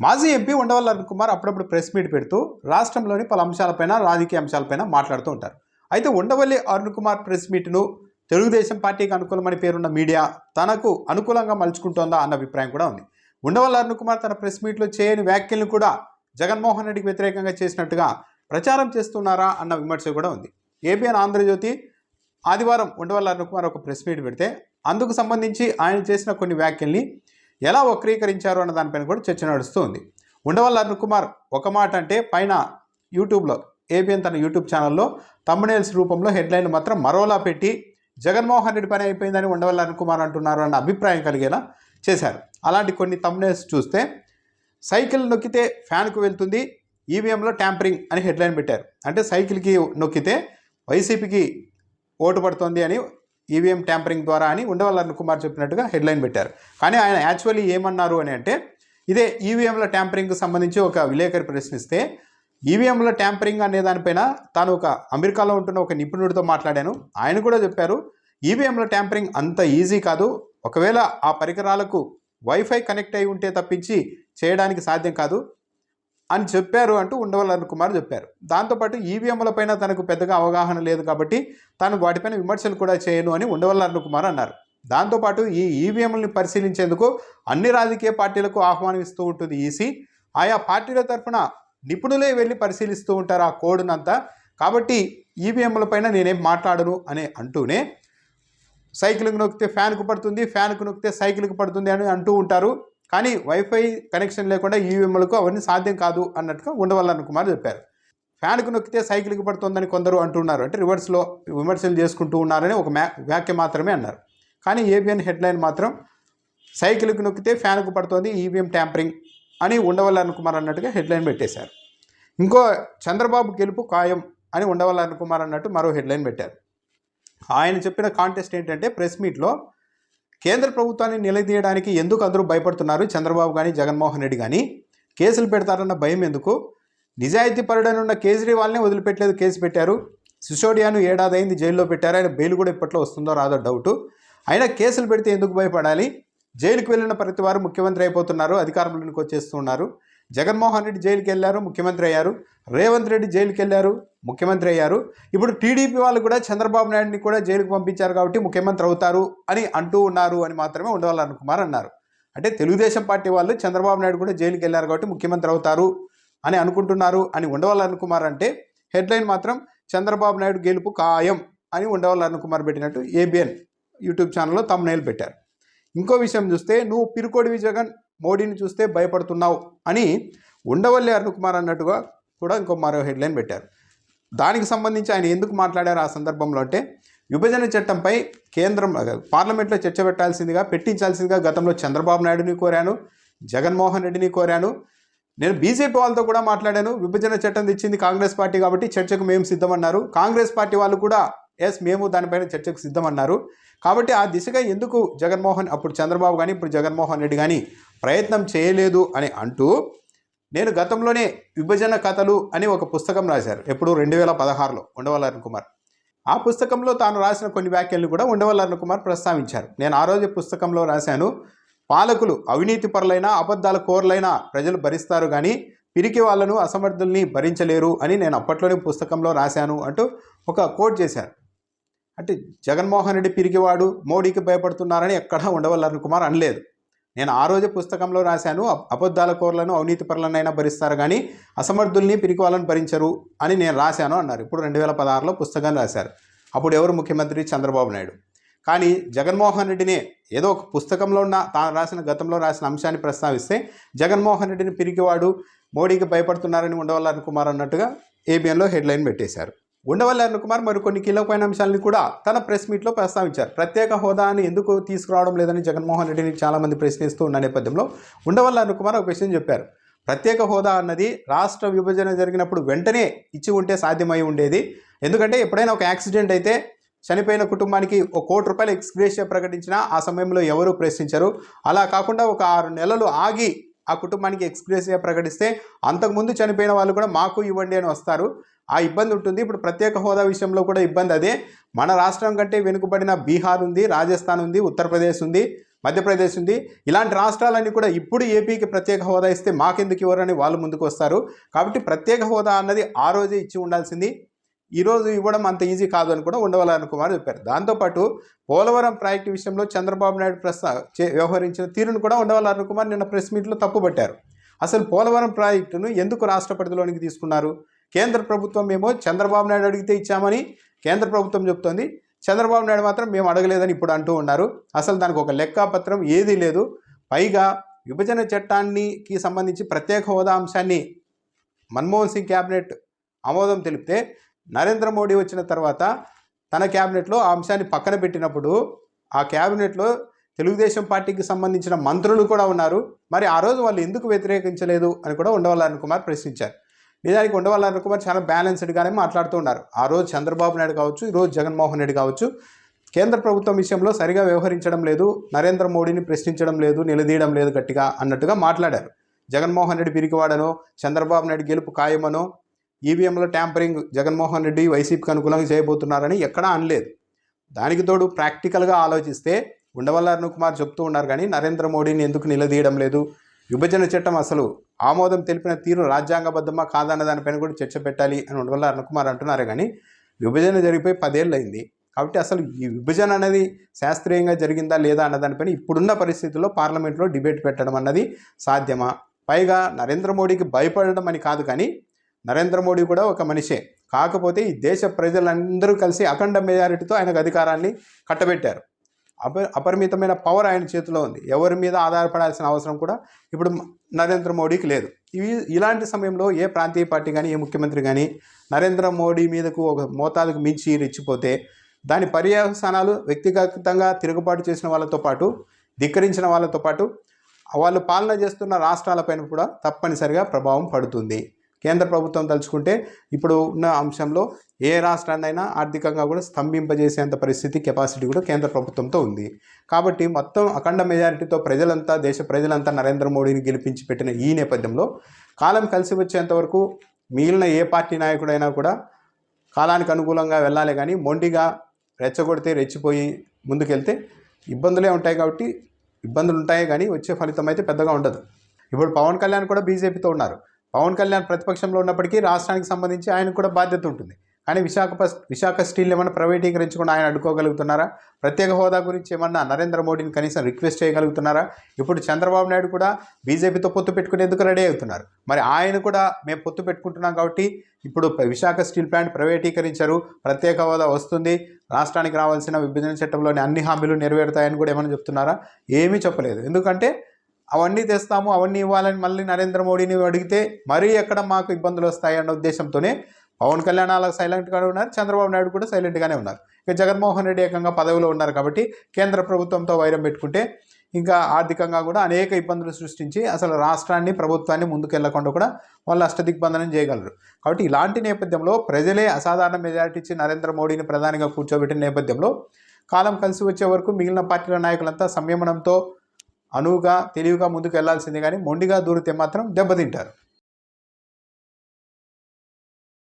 మాజీ ఎంపీ ఉండవల్లి అరుణ్ కుమార్ అప్పుడప్పుడు press meet పెడుతూ రాష్ట్రంలోని పలు అంశాలపైన రాజకీయ అంశాలపైన మాట్లాడుతూ ఉంటారు. అయితే ఉండవల్లి అరుణ్ కుమార్ ప్రెస్ మీట్ను తెలుగుదేశం పార్టీకి అనుకూలమని పేరున్న మీడియా తనకు అనుకూలంగా మలుచుకుంటోందా అన్న అభిప్రాయం కూడా ఉంది. ఉండవల్లి అరుణ్ కుమార్ తన ప్రెస్ మీట్లో చేయని వ్యాఖ్యలను కూడా జగన్మోహన్ రెడ్డికి వ్యతిరేకంగా చేసినట్టుగా ప్రచారం చేస్తున్నారా అన్న విమర్శ కూడా ఉంది. ఏబిఎన్ ఆంధ్రజ్యోతి ఆదివారం ఉండవల్లి అరుణ్ కుమార్ ఒక ప్రెస్ మీట్ పెడితే అందుకు సంబంధించి ఆయన చేసిన కొన్ని వ్యాఖ్యల్ని ఎలా వక్రీకరించారు అన్న దానిపైన కూడా చర్చ నడుస్తూ ఉంది. ఉండవల్లి అరుణ్ కుమార్ ఒక మాట అంటే పైన యూట్యూబ్లో ఏబిఎన్ తన యూట్యూబ్ ఛానల్లో తమ్మునేల్స్ రూపంలో హెడ్లైన్ మాత్రం మరోలా పెట్టి జగన్మోహన్ రెడ్డి పని అయిపోయిందని ఉండవల్లి అరుణ్ కుమార్ అంటున్నారు అన్న అభిప్రాయం కలిగేలా చేశారు. అలాంటి కొన్ని తమ్మునేల్స్ చూస్తే సైకిల్ నొక్కితే ఫ్యాన్కు వెళ్తుంది, ఈవీఎంలో ట్యాంపరింగ్ అని హెడ్లైన్ పెట్టారు. అంటే సైకిల్కి నొక్కితే వైసీపీకి ఓటు పడుతుంది అని ఈవీఎం ట్యాంపరింగ్ ద్వారా అని ఉండవల్లి అరుణ్ కుమార్ చెప్పినట్టుగా హెడ్లైన్ పెట్టారు. కానీ ఆయన యాక్చువల్లీ ఏమన్నారు అని అంటే ఇదే ఈవీఎంల ట్యాంపరింగ్కి సంబంధించి ఒక విలేకరి ప్రశ్నిస్తే ఈవీఎంల ట్యాంపరింగ్ అనే దానిపైన తాను ఒక అమెరికాలో ఉంటున్న ఒక నిపుణుడితో మాట్లాడాను. ఆయన కూడా చెప్పారు ఈవీఎంల ట్యాంపరింగ్ అంత ఈజీ కాదు, ఒకవేళ ఆ పరికరాలకు వైఫై కనెక్ట్ అయి ఉంటే తప్పించి చేయడానికి సాధ్యం కాదు అని చెప్పారు అంటూ ఉండవల్లి అరుణ్ కుమార్ చెప్పారు. దాంతోపాటు ఈవీఎంలపైన తనకు పెద్దగా అవగాహన లేదు కాబట్టి తాను వాటిపైన విమర్శలు కూడా చేయను అని ఉండవల్లి అరుణ్ కుమార్ అన్నారు. దాంతోపాటు ఈ ఈవీఎంలని పరిశీలించేందుకు అన్ని రాజకీయ పార్టీలకు ఆహ్వానిస్తూ ఉంటుంది ఈసీ. ఆయా పార్టీల తరఫున నిపుణులే వెళ్ళి పరిశీలిస్తూ ఉంటారు ఆ కోడ్నంతా. కాబట్టి ఈవీఎంలపైన నేనేం మాట్లాడను అని అంటూనే సైకిల్కి నొక్కితే ఫ్యాన్కు పడుతుంది, ఫ్యాన్కు నొక్కితే సైకిల్కి పడుతుంది అని అంటూ ఉంటారు. కానీ వైఫై కనెక్షన్ లేకుండా ఈవీఎంలకు అవన్నీ సాధ్యం కాదు అన్నట్టుగా ఉండవల్లి అరుణ్ కుమార్ చెప్పారు. ఫ్యాన్కు నొక్కితే సైకిల్కి పడుతుందని కొందరు అంటున్నారు, అంటే రివర్స్లో విమర్శలు చేసుకుంటూ ఉన్నారని ఒక వ్యాఖ్య మాత్రమే అన్నారు. కానీ ఏబిఎన్ హెడ్లైన్ మాత్రం సైకిల్కి నొక్కితే ఫ్యాన్కు పడుతోంది ఈవీఎం ట్యాంపరింగ్ అని ఉండవల్లి అరుణ్ కుమార్ అన్నట్టుగా హెడ్లైన్ పెట్టేశారు. ఇంకో చంద్రబాబు గెలుపు ఖాయం అని ఉండవల్లి అరుణ్ కుమార్ అన్నట్టు మరో హెడ్లైన్ పెట్టారు. ఆయన చెప్పిన కాంటెస్ట్ ఏంటంటే ప్రెస్ మీట్లో కేంద్ర ప్రభుత్వాన్ని నిలదీయడానికి ఎందుకు అందరూ భయపడుతున్నారు, చంద్రబాబు కానీ జగన్మోహన్ రెడ్డి కానీ కేసులు పెడతారన్న భయం ఎందుకు, నిజాయితీ పరుడనున్న కేజ్రీవాల్నే వదిలిపెట్టలేదు, కేసు పెట్టారు, సిసోడియాను ఏడాది అయింది జైల్లో పెట్టారు, ఆయన బెయిల్ కూడా ఇప్పట్లో వస్తుందో రాదో డౌటు, అయినా కేసులు పెడితే ఎందుకు భయపడాలి, జైలుకు వెళ్ళిన ప్రతి వారు ముఖ్యమంత్రి అయిపోతున్నారు, అధికారంలోకి వచ్చేస్తున్నారు, జగన్మోహన్ రెడ్డి జైలుకి వెళ్ళారు ముఖ్యమంత్రి అయ్యారు, రేవంత్ రెడ్డి జైలుకి వెళ్ళారు ముఖ్యమంత్రి అయ్యారు, ఇప్పుడు టీడీపీ వాళ్ళు కూడా చంద్రబాబు నాయుడిని కూడా జైలుకు పంపించారు కాబట్టి ముఖ్యమంత్రి అవుతారు అని అంటూ ఉన్నారు అని మాత్రమే ఉండవల్లి అరుణ్ కుమార్ అన్నారు. అంటే తెలుగుదేశం పార్టీ వాళ్ళు చంద్రబాబు నాయుడు కూడా జైలుకి వెళ్ళారు కాబట్టి ముఖ్యమంత్రి అవుతారు అని అనుకుంటున్నారు అని ఉండవల్లి అరుణ్ కుమార్ అంటే హెడ్లైన్ మాత్రం చంద్రబాబు నాయుడు గెలుపు ఖాయం అని ఉండవల్లి అరుణ్ కుమార్ పెట్టినట్టు ఏబిఎన్ యూట్యూబ్ ఛానల్లో తమ్మునేల్ పెట్టారు. ఇంకో విషయం చూస్తే నువ్వు పిరుకోడివి జగన్, మోడీని చూస్తే భయపడుతున్నావు అని ఉండవల్లి అరుణ్ కుమార్ అన్నట్టుగా కూడా ఇంకో మరో హెడ్లైన్ పెట్టారు. దానికి సంబంధించి ఆయన ఎందుకు మాట్లాడారు ఆ సందర్భంలో అంటే విభజన చట్టంపై కేంద్రం పార్లమెంట్లో చర్చ పెట్టించాల్సిందిగా గతంలో చంద్రబాబు నాయుడుని కోరాను, జగన్మోహన్ రెడ్డిని కోరాను, నేను బీజేపీ వాళ్ళతో కూడా మాట్లాడాను, విభజన చట్టం తెచ్చింది కాంగ్రెస్ పార్టీ కాబట్టి చర్చకు మేము సిద్ధమన్నారు, కాంగ్రెస్ పార్టీ వాళ్ళు కూడా మేము దానిపైన చర్చకు సిద్ధమన్నారు, కాబట్టి ఆ దిశగా ఎందుకు అప్పుడు చంద్రబాబు కానీ ఇప్పుడు జగన్మోహన్ రెడ్డి కానీ ప్రయత్నం చేయలేదు అని అంటూ నేను గతంలోనే విభజన కథలు అని ఒక పుస్తకం రాశారు, ఎప్పుడు 2016లో ఉండవల్లి అరుణ్ కుమార్. ఆ పుస్తకంలో తాను రాసిన కొన్ని వ్యాఖ్యలను కూడా ఉండవల్లి అరుణ్ కుమార్ ప్రస్తావించారు. నేను ఆ రోజు పుస్తకంలో రాశాను, పాలకులు అవినీతి పరులైనా అబద్ధాల కోర్లైనా ప్రజలు భరిస్తారు కానీ పిరికి వాళ్ళను అసమర్థుల్ని భరించలేరు అని నేను అప్పట్లోనే పుస్తకంలో రాశాను అంటూ ఒక కోట్ చేశారు. అంటే జగన్మోహన్ రెడ్డి పిరికివాడు, మోడీకి భయపడుతున్నారని ఎక్కడా ఉండవల్లి అరుణ్ కుమార్ అనలేదు. నేను ఆ రోజే పుస్తకంలో రాశాను, అబద్ధాల కోర్లను అవినీతి పరులనైనా భరిస్తారు కానీ అసమర్థుల్ని పిరికి వాళ్ళని భరించరు అని నేను రాశాను అన్నారు. ఇప్పుడు 2016లో పుస్తకం రాశారు. అప్పుడు ఎవరు ముఖ్యమంత్రి? చంద్రబాబు నాయుడు. కానీ జగన్మోహన్ రెడ్డినే ఏదో ఒక పుస్తకంలో ఉన్న తాను గతంలో రాసిన అంశాన్ని ప్రస్తావిస్తే జగన్మోహన్ రెడ్డిని పిరికివాడు, మోడీకి భయపడుతున్నారని ఉండవల్లి అరుణ్ కుమార్ అన్నట్టుగా ఏబిఎన్లో హెడ్లైన్ పెట్టేశారు. ఉండవల్లి అరుణ్ కుమార్ మరికొన్ని కీలకమైన అంశాలను కూడా తన ప్రెస్ మీట్లో ప్రస్తావించారు. ప్రత్యేక హోదాని ఎందుకు తీసుకురావడం లేదని జగన్మోహన్ రెడ్డిని చాలామంది ప్రశ్నిస్తూ ఉన్న నేపథ్యంలో ఉండవల్లి అరుణ్ కుమార్ ఒక విషయం చెప్పారు. ప్రత్యేక హోదా అన్నది రాష్ట్ర విభజన జరిగినప్పుడు వెంటనే ఇచ్చి ఉంటే సాధ్యమై ఉండేది. ఎందుకంటే ఎప్పుడైనా ఒక యాక్సిడెంట్ అయితే చనిపోయిన కుటుంబానికి ₹1 కోటి ఎక్స్గ్రేషియా ప్రకటించినా ఆ సమయంలో ఎవరూ ప్రశ్నించరు. అలా కాకుండా ఒక 6 నెలలు ఆగి ఆ కుటుంబానికి ఎక్స్గ్రేషియా ప్రకటిస్తే అంతకుముందు చనిపోయిన వాళ్ళు కూడా మాకు ఇవ్వండి అని వస్తారు. ఆ ఇబ్బంది ఉంటుంది. ఇప్పుడు ప్రత్యేక హోదా విషయంలో కూడా ఇబ్బంది అదే. మన రాష్ట్రం కంటే వెనుకబడిన బీహార్ ఉంది, రాజస్థాన్ ఉంది, ఉత్తరప్రదేశ్ ఉంది, మధ్యప్రదేశ్ ఉంది. ఇలాంటి రాష్ట్రాలన్నీ కూడా ఇప్పుడు ఏపీకి ప్రత్యేక హోదా ఇస్తే మాకెందుకు ఇవ్వరని వాళ్ళు ముందుకు వస్తారు. కాబట్టి ప్రత్యేక హోదా అన్నది ఆ రోజే ఇచ్చి ఉండాల్సింది, ఈరోజు ఇవ్వడం అంత ఈజీ కాదు అని కూడా ఉండవల్లి అరుణ్ కుమార్ చెప్పారు. దాంతోపాటు పోలవరం ప్రాజెక్టు విషయంలో చంద్రబాబు నాయుడు వ్యవహరించిన తీరును కూడా ఉండవల్లి అరుణ్ కుమార్ నిన్న ప్రెస్ మీట్లో తప్పుపట్టారు. అసలు పోలవరం ప్రాజెక్టును ఎందుకు రాష్ట్ర పరిధిలోనికి తీసుకున్నారు? కేంద్ర ప్రభుత్వం ఏమో చంద్రబాబు నాయుడు అడిగితే ఇచ్చామని కేంద్ర ప్రభుత్వం చెప్తోంది, చంద్రబాబు నాయుడు మాత్రం మేము అడగలేదని ఇప్పుడు అంటూ ఉన్నారు. అసలు దానికి ఒక లెక్కాపత్రం ఏదీ లేదు. పైగా విభజన చట్టానికి సంబంధించి ప్రత్యేక హోదా అంశాన్ని మన్మోహన్ సింగ్ క్యాబినెట్ ఆమోదం తెలిపితే నరేంద్ర మోడీ వచ్చిన తర్వాత తన క్యాబినెట్లో ఆ అంశాన్ని పక్కన పెట్టినప్పుడు ఆ క్యాబినెట్లో తెలుగుదేశం పార్టీకి సంబంధించిన మంత్రులు కూడా ఉన్నారు. మరి ఆ రోజు వాళ్ళు ఎందుకు వ్యతిరేకించలేదు అని కూడా ఉండవల్లి అరుణ్ కుమార్ ప్రశ్నించారు. నిజానికి ఉండవల్లి అరుణ్ కుమార్ చాలా బ్యాలెన్స్డ్గానే మాట్లాడుతూ ఉన్నారు. ఆ రోజు చంద్రబాబు నాయుడు కావచ్చు, ఈరోజు జగన్మోహన్ రెడ్డి కావచ్చు, కేంద్ర ప్రభుత్వం విషయంలో సరిగా వ్యవహరించడం లేదు, నరేంద్ర మోడీని ప్రశ్నించడం లేదు, నిలదీయడం లేదు గట్టిగా అన్నట్టుగా మాట్లాడారు. జగన్మోహన్ రెడ్డి పిరికివాడనో, చంద్రబాబు నాయుడు గెలుపు ఖాయమనో, ఈవీఎంలో ట్యాంపరింగ్ జగన్మోహన్ రెడ్డి వైసీపీకి అనుకూలంగా చేయబోతున్నారని ఎక్కడా అనలేదు. దానికి తోడు ప్రాక్టికల్గా ఆలోచిస్తే ఉండవల్లి అరుణ్ కుమార్ చెప్తూ ఉన్నారు కానీ నరేంద్ర మోడీని ఎందుకు నిలదీయడం లేదు, విభజన చట్టం అసలు ఆమోదం తెలిపిన తీరు రాజ్యాంగబద్ధమా కాదన్న దానిపైన కూడా చర్చ పెట్టాలి అని ఉండవల్లి అరుణ్ కుమార్ అంటున్నారు. కానీ విభజన జరిగిపోయి 10 ఏళ్ళు అయింది. కాబట్టి అసలు ఈ విభజన అనేది శాస్త్రీయంగా జరిగిందా లేదా అన్న దానిపైన ఇప్పుడున్న పరిస్థితుల్లో పార్లమెంట్లో డిబేట్ పెట్టడం అన్నది సాధ్యమా? పైగా నరేంద్ర మోడీకి భయపడడం అని కాదు, కానీ నరేంద్ర మోడీ కూడా ఒక మనిషే. కాకపోతే ఈ దేశ ప్రజలందరూ కలిసి అఖండ మెజారిటీతో ఆయనకు అధికారాన్ని కట్టబెట్టారు. అపరిమితమైన పవర్ ఆయన చేతిలో ఉంది. ఎవరి మీద ఆధారపడాల్సిన అవసరం కూడా ఇప్పుడు నరేంద్ర మోడీకి లేదు. ఇలాంటి సమయంలో ఏ ప్రాంతీయ పార్టీ కానీ, ఏ ముఖ్యమంత్రి కానీ నరేంద్ర మోడీ మీదకు ఒక మోతాదుకు మించి రెచ్చిపోతే దాని పర్యవసానాలు వ్యక్తిగతంగా తిరుగుబాటు చేసిన వాళ్ళతో పాటు, ధిక్కరించిన వాళ్ళతో పాటు వాళ్ళు పాలన చేస్తున్న రాష్ట్రాలపైన కూడా తప్పనిసరిగా ప్రభావం పడుతుంది. కేంద్ర ప్రభుత్వం తలుచుకుంటే ఇప్పుడు ఉన్న అంశంలో ఏ రాష్ట్రాన్నైనా ఆర్థికంగా కూడా స్తంభింపజేసేంత పరిస్థితి, కెపాసిటీ కూడా కేంద్ర ప్రభుత్వంతో ఉంది. కాబట్టి మొత్తం అఖండ మెజారిటీతో ప్రజలంతా, దేశ ప్రజలంతా నరేంద్ర మోడీని గెలిపించి పెట్టిన ఈ నేపథ్యంలో కాలం కలిసి వచ్చేంత వరకు మిగిలిన ఏ పార్టీ నాయకుడైనా కూడా కాలానికి అనుకూలంగా వెళ్ళాలి, కానీ మొండిగా రెచ్చగొడితే రెచ్చిపోయి ముందుకెళ్తే ఇబ్బందులే ఉంటాయి. కాబట్టి ఇబ్బందులు ఉంటాయి కానీ వచ్చే ఫలితం అయితే పెద్దగా ఉండదు. ఇప్పుడు పవన్ కళ్యాణ్ కూడా బీజేపీతో ఉన్నారు. పవన్ కళ్యాణ్ ప్రతిపక్షంలో ఉన్నప్పటికీ రాష్ట్రానికి సంబంధించి ఆయనకు కూడా బాధ్యత ఉంటుంది. కానీ విశాఖ స్టీల్ ఏమన్నా ప్రైవేటీకరించకుండా ఆయన అడ్డుకోగలుగుతున్నారా? ప్రత్యేక హోదా గురించి ఏమన్నా నరేంద్ర మోడీని కనీసం రిక్వెస్ట్ చేయగలుగుతున్నారా? ఇప్పుడు చంద్రబాబు నాయుడు కూడా బీజేపీతో పొత్తు పెట్టుకునేందుకు రెడీ అవుతున్నారు. మరి ఆయన కూడా మేము పొత్తు పెట్టుకుంటున్నాం కాబట్టి ఇప్పుడు విశాఖ స్టీల్ ప్లాంట్ ప్రైవేటీకరించారు, ప్రత్యేక హోదా వస్తుంది, రాష్ట్రానికి రావాల్సిన విభజన చట్టంలోని అన్ని హామీలు నెరవేరుతాయని కూడా ఏమైనా చెప్తున్నారా? ఏమీ చెప్పలేదు. ఎందుకంటే అవన్నీ తెస్తాము, అవన్నీ ఇవ్వాలని మళ్ళీ నరేంద్ర మోడీని అడిగితే మరీ ఎక్కడ మాకు ఇబ్బందులు వస్తాయన్న ఉద్దేశంతోనే పవన్ కళ్యాణ్ అలా సైలెంట్గానే ఉన్నారు, చంద్రబాబు నాయుడు కూడా సైలెంట్గానే ఉన్నారు. ఇక జగన్మోహన్ రెడ్డి ఏకంగా పదవిలో ఉన్నారు కాబట్టి కేంద్ర ప్రభుత్వంతో వైరం పెట్టుకుంటే ఇంకా ఆర్థికంగా కూడా అనేక ఇబ్బందులు సృష్టించి అసలు రాష్ట్రాన్ని, ప్రభుత్వాన్ని ముందుకెళ్లకుండా కూడా వాళ్ళు అష్టదిగ్బంధనం చేయగలరు. కాబట్టి ఇలాంటి నేపథ్యంలో ప్రజలే అసాధారణ మెజారిటీ ఇచ్చి నరేంద్ర మోడీని ప్రధానిగా కూర్చోబెట్టిన నేపథ్యంలో కాలం కలిసి వచ్చే వరకు మిగిలిన పార్టీల నాయకులంతా సంయమనంతో, అనువుగా, తెలివిగా ముందుకు వెళ్లాల్సిందే, కానీ మొండిగా దూరితే మాత్రం దెబ్బతింటారు.